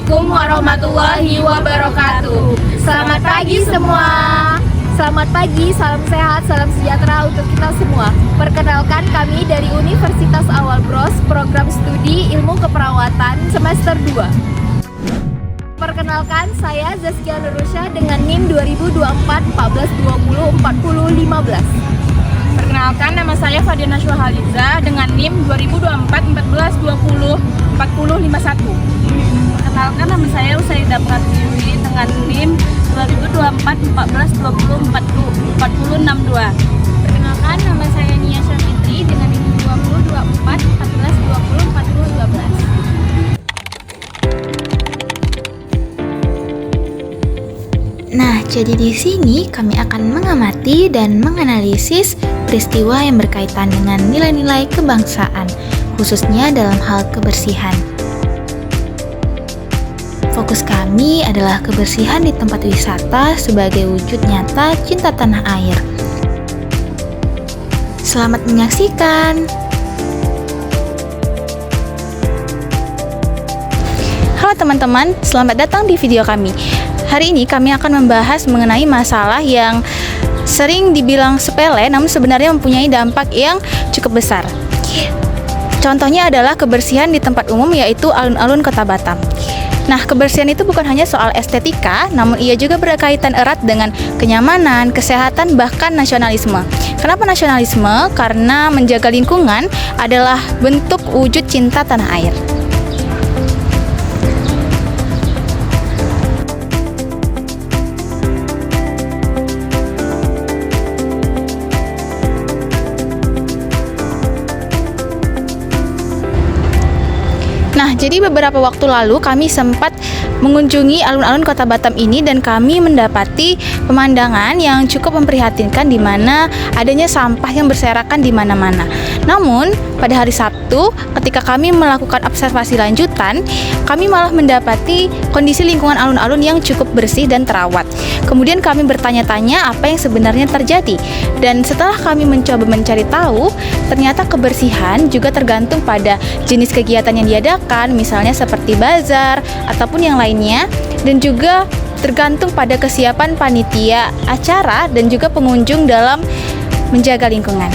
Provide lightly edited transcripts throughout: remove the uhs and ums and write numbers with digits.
Assalamualaikum warahmatullahi wabarakatuh. Selamat pagi semua. Selamat pagi, salam sehat, salam sejahtera untuk kita semua. Perkenalkan, kami dari Universitas Awal Bros, program studi Ilmu Keperawatan semester 2. Perkenalkan, saya Zaskia Nurusya dengan NIM 2024 1420 4015. Perkenalkan, nama saya Fadiana Syuhaliza dengan NIM 2024 1420 4051. Perkenalkan, nama saya Usaidah Pratiwi dengan NIM 2024 1420 4062. Perkenalkan, nama saya Nia Syafitri dengan NIM 2024 1420 4012. Nah, jadi di sini kami akan mengamati dan menganalisis peristiwa yang berkaitan dengan nilai-nilai kebangsaan, khususnya dalam hal kebersihan. Fokus kami adalah kebersihan di tempat wisata sebagai wujud nyata cinta tanah air. Selamat menyaksikan. Halo teman-teman, selamat datang di video kami. Hari ini kami akan membahas mengenai masalah yang sering dibilang sepele, namun sebenarnya mempunyai dampak yang cukup besar. Contohnya adalah kebersihan di tempat umum, yaitu alun-alun Kota Batam. Nah, kebersihan itu bukan hanya soal estetika, namun ia juga berkaitan erat dengan kenyamanan, kesehatan, bahkan nasionalisme. Kenapa nasionalisme? Karena menjaga lingkungan adalah bentuk wujud cinta tanah air. Nah, jadi beberapa waktu lalu kami sempat mengunjungi alun-alun Kota Batam ini dan kami mendapati pemandangan yang cukup memprihatinkan di mana adanya sampah yang berserakan di mana-mana. Namun, pada hari Sabtu ketika kami melakukan observasi lanjutan, kami malah mendapati kondisi lingkungan alun-alun yang cukup bersih dan terawat. Kemudian kami bertanya-tanya apa yang sebenarnya terjadi. Dan setelah kami mencoba mencari tahu, ternyata kebersihan juga tergantung pada jenis kegiatan yang diadakan, misalnya seperti bazar ataupun yang lainnya, dan juga tergantung pada kesiapan panitia acara dan juga pengunjung dalam menjaga lingkungan.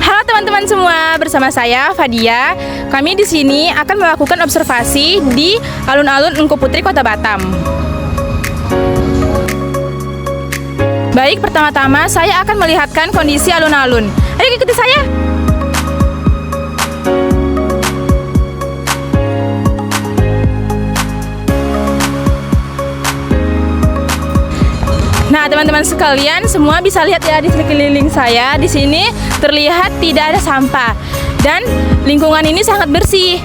Halo teman-teman semua, bersama saya Fadia. Kami di sini akan melakukan observasi di alun-alun Engku Putri Kota Batam. Baik, pertama-tama saya akan melihatkan kondisi alun-alun. Ayo ikuti saya. Nah, teman-teman sekalian, semua bisa lihat ya di sekeliling saya. Di sini terlihat tidak ada sampah dan lingkungan ini sangat bersih.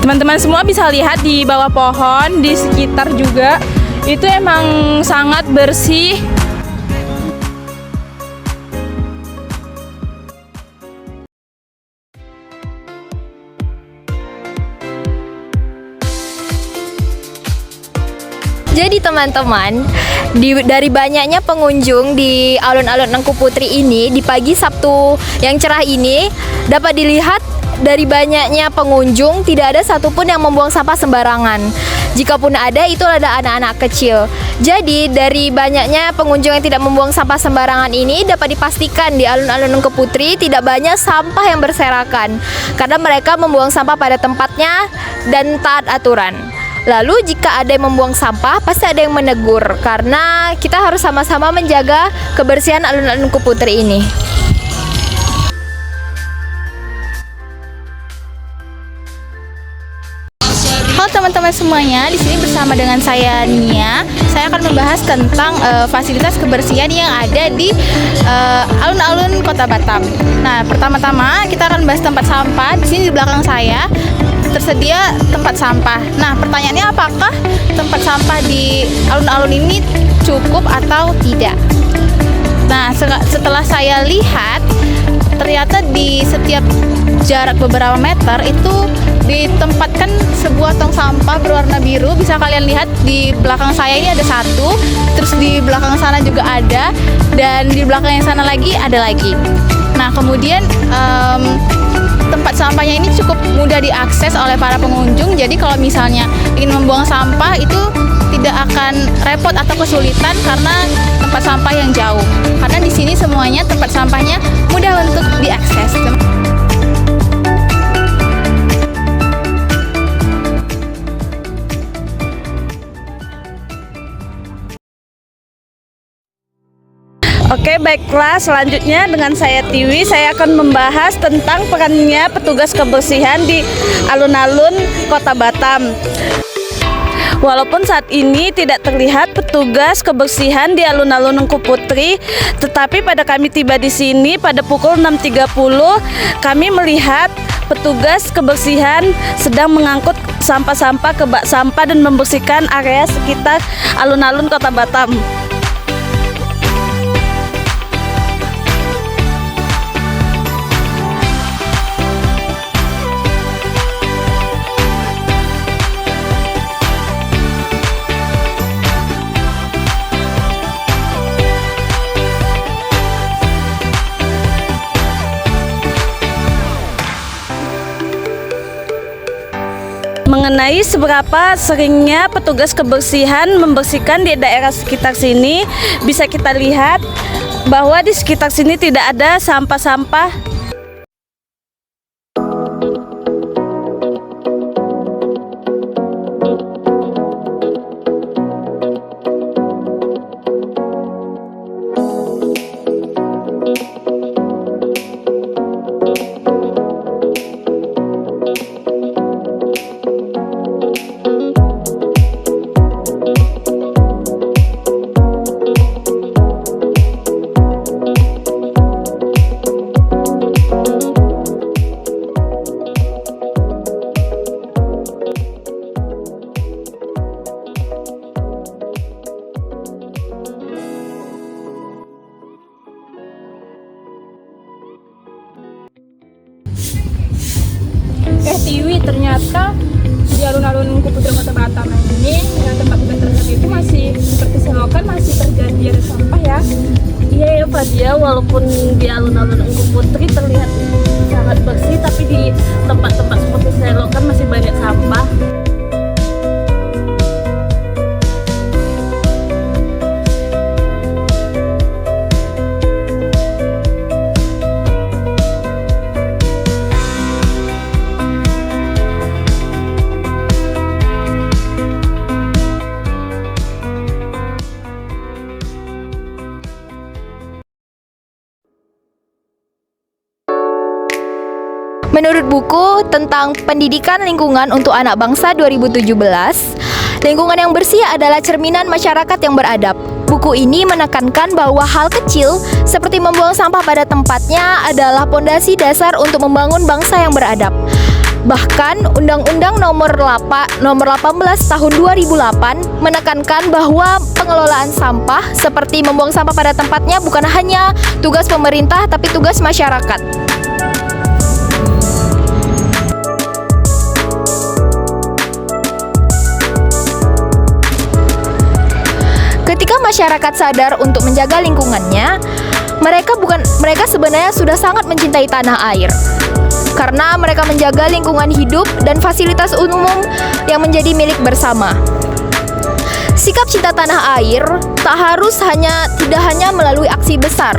Teman-teman semua bisa lihat di bawah pohon, di sekitar juga itu emang sangat bersih. Jadi teman-teman, dari banyaknya pengunjung di alun-alun Engku Putri ini di pagi Sabtu yang cerah ini, dapat dilihat dari banyaknya pengunjung tidak ada satupun yang membuang sampah sembarangan. Jikapun ada, itu ada anak-anak kecil. Jadi dari banyaknya pengunjung yang tidak membuang sampah sembarangan ini, dapat dipastikan di alun-alun Engku Putri tidak banyak sampah yang berserakan, karena mereka membuang sampah pada tempatnya dan taat aturan. Lalu jika ada yang membuang sampah, pasti ada yang menegur, karena kita harus sama-sama menjaga kebersihan alun-alun Engku Putri ini. Halo teman-teman semuanya, di sini bersama dengan saya Nia. Saya akan membahas tentang fasilitas kebersihan yang ada di alun-alun Kota Batam. Nah, pertama-tama kita akan bahas tempat sampah. Di sini di belakang saya tersedia tempat sampah. Nah, pertanyaannya apakah tempat sampah di alun-alun ini cukup atau tidak? Nah, setelah saya lihat, ternyata di setiap jarak beberapa meter itu ditempatkan sebuah tong sampah berwarna biru. Bisa kalian lihat di belakang saya ini ada satu, terus di belakang sana juga ada, dan di belakang yang sana lagi ada lagi. Nah, kemudian tempat sampahnya ini cukup mudah diakses oleh para pengunjung. Jadi kalau misalnya ingin membuang sampah itu tidak akan repot atau kesulitan karena tempat sampah yang jauh. Karena di sini semuanya tempat sampahnya mudah untuk diakses. Oke, baiklah, selanjutnya dengan saya Tiwi, saya akan membahas tentang perannya petugas kebersihan di alun-alun Kota Batam. Walaupun saat ini tidak terlihat petugas kebersihan di alun-alun Engku Putri, tetapi pada kami tiba di sini pada pukul 6.30, kami melihat petugas kebersihan sedang mengangkut sampah-sampah ke bak sampah dan membersihkan area sekitar alun-alun Kota Batam. Mengenai seberapa seringnya petugas kebersihan membersihkan di daerah sekitar sini, bisa kita lihat bahwa di sekitar sini tidak ada sampah-sampah. Tiwi, ternyata di alun-alun Engku Putri Kota Batam ini yang tempat kita terjadi itu masih seperti selokan, masih terjadi ada sampah ya. Iya ya Fadia, walaupun di alun-alun Engku Putri terlihat sangat bersih, tapi di tempat-tempat seperti selokan masih banyak sampah. Menurut buku tentang pendidikan lingkungan untuk anak bangsa 2017, lingkungan yang bersih adalah cerminan masyarakat yang beradab. Buku ini menekankan bahwa hal kecil seperti membuang sampah pada tempatnya adalah pondasi dasar untuk membangun bangsa yang beradab. Bahkan Undang-Undang Nomor 18 Tahun 2008 menekankan bahwa pengelolaan sampah seperti membuang sampah pada tempatnya bukan hanya tugas pemerintah tapi tugas masyarakat. Ketika masyarakat sadar untuk menjaga lingkungannya, mereka sebenarnya sudah sangat mencintai tanah air. Karena mereka menjaga lingkungan hidup dan fasilitas umum yang menjadi milik bersama. Sikap cinta tanah air tidak hanya melalui aksi besar.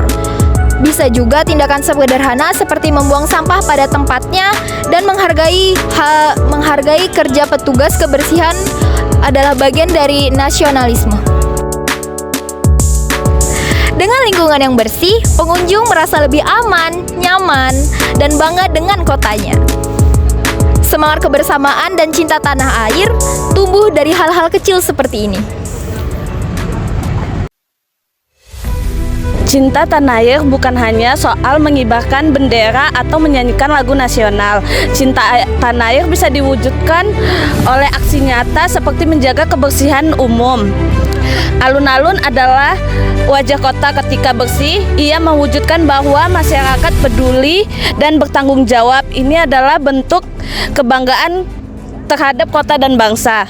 Bisa juga tindakan sederhana seperti membuang sampah pada tempatnya dan menghargai kerja petugas kebersihan adalah bagian dari nasionalisme. Dengan lingkungan yang bersih, pengunjung merasa lebih aman, nyaman, dan bangga dengan kotanya. Semangat kebersamaan dan cinta tanah air tumbuh dari hal-hal kecil seperti ini. Cinta tanah air bukan hanya soal mengibarkan bendera atau menyanyikan lagu nasional. Cinta tanah air bisa diwujudkan oleh aksi nyata seperti menjaga kebersihan umum, Alun-alun adalah wajah kota ketika bersih. Ia mewujudkan bahwa masyarakat peduli dan bertanggung jawab. Ini adalah bentuk kebanggaan terhadap kota dan bangsa.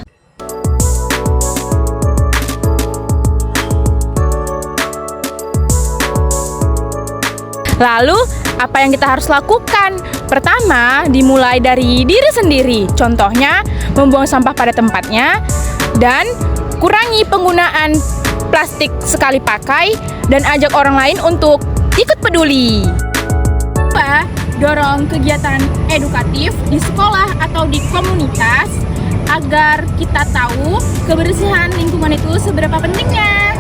Lalu, apa yang kita harus lakukan? Pertama, dimulai dari diri sendiri. Contohnya, membuang sampah pada tempatnya dan kurangi penggunaan plastik sekali pakai dan ajak orang lain untuk ikut peduli. Kedua, dorong kegiatan edukatif di sekolah atau di komunitas agar kita tahu kebersihan lingkungan itu seberapa pentingnya.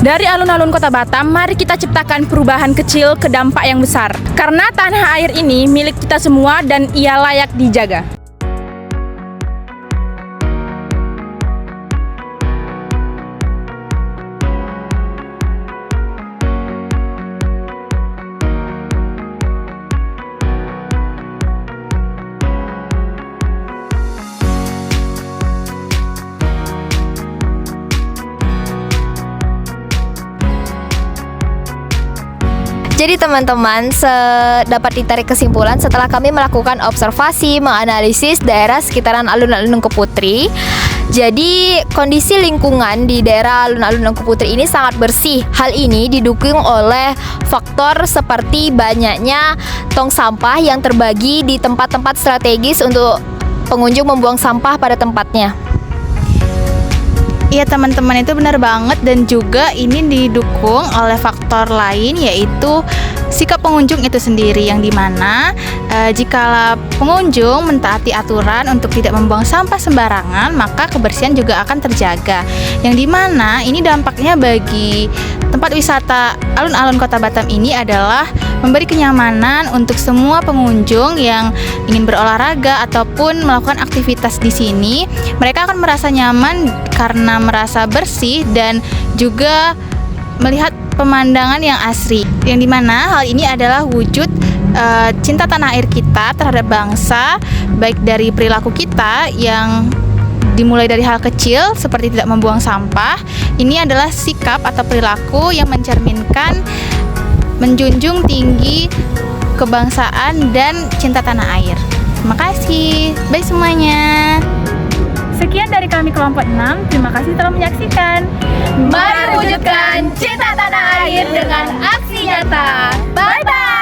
Dari alun-alun Kota Batam, mari kita ciptakan perubahan kecil ke dampak yang besar. Karena tanah air ini milik kita semua dan ia layak dijaga. Jadi teman-teman, dapat ditarik kesimpulan setelah kami melakukan observasi, menganalisis daerah sekitaran alun-alun Nengku Putri. Jadi kondisi lingkungan di daerah alun-alun Nengku Putri ini sangat bersih. Hal ini didukung oleh faktor seperti banyaknya tong sampah yang terbagi di tempat-tempat strategis untuk pengunjung membuang sampah pada tempatnya. Iya teman-teman, itu benar banget, dan juga ini didukung oleh faktor lain, yaitu sikap pengunjung itu sendiri, yang dimana jika pengunjung mentaati aturan untuk tidak membuang sampah sembarangan, maka kebersihan juga akan terjaga, yang dimana ini dampaknya bagi tempat wisata alun-alun Kota Batam ini adalah memberi kenyamanan untuk semua pengunjung yang ingin berolahraga ataupun melakukan aktivitas di sini. Mereka akan merasa nyaman karena merasa bersih dan juga melihat pemandangan yang asri, yang dimana hal ini adalah wujud cinta tanah air kita terhadap bangsa, baik dari perilaku kita yang dimulai dari hal kecil seperti tidak membuang sampah. Ini adalah sikap atau perilaku yang mencerminkan menjunjung tinggi kebangsaan dan cinta tanah air. Terima kasih. Bye semuanya. Sekian dari kami kelompok 6. Terima kasih telah menyaksikan. Mari wujudkan cinta tanah air dengan aksi nyata. Bye-bye.